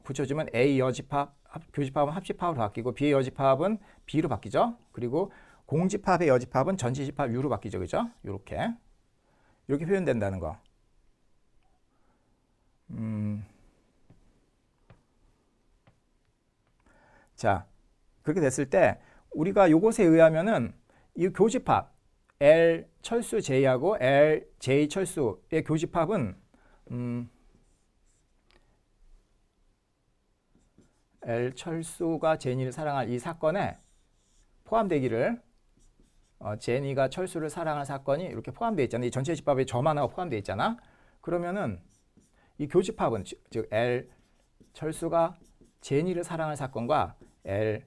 붙여주면 A 여집합, 교집합은 합집합으로 바뀌고 B의 여집합은 B로 바뀌죠. 그리고 공집합의 여집합은 전치집합 U로 바뀌죠. 그죠? 이렇게 표현된다는 거. 자, 그렇게 됐을 때 우리가 요것에 의하면은 이 교집합 L 철수 J하고 L J 철수의 교집합은 L 철수가 제니를 사랑할 이 사건에 포함되기를 제니가 철수를 사랑할 사건이 이렇게 포함되어 있잖아요. 이 전체 집합에 점 하나가 포함되어 있잖아. 그러면은 이 교집합은 즉 L 철수가 제니를 사랑할 사건과 L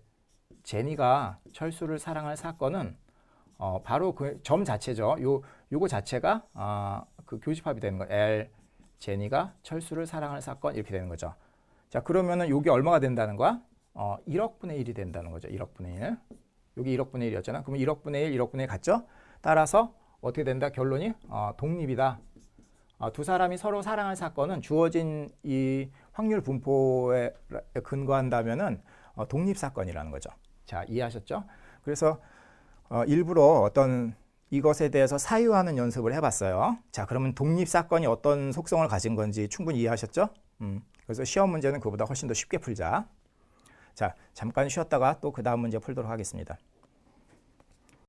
제니가 철수를 사랑할 사건은 바로 그 점 자체죠. 요거 자체가 그 교집합이 되는 거예요. L 제니가 철수를 사랑할 사건 이렇게 되는 거죠. 자, 그러면은 요게 얼마가 된다는 거야? 1억 분의 1이 된다는 거죠. 1억 분의 1. 여기 1억 분의 1이었잖아. 그러면 1억 분의 1, 1억 분의 1 같죠? 따라서 어떻게 된다? 결론이 독립이다. 두 사람이 서로 사랑할 사건은 주어진 이 확률 분포에 근거한다면은 독립 사건이라는 거죠. 자, 이해하셨죠? 그래서 일부러 어떤 이것에 대해서 사유하는 연습을 해봤어요. 자, 그러면 독립 사건이 어떤 속성을 가진 건지 충분히 이해하셨죠? 그래서 시험 문제는 그보다 훨씬 더 쉽게 풀자. 자, 잠깐 쉬었다가 또 그 다음 문제 풀도록 하겠습니다.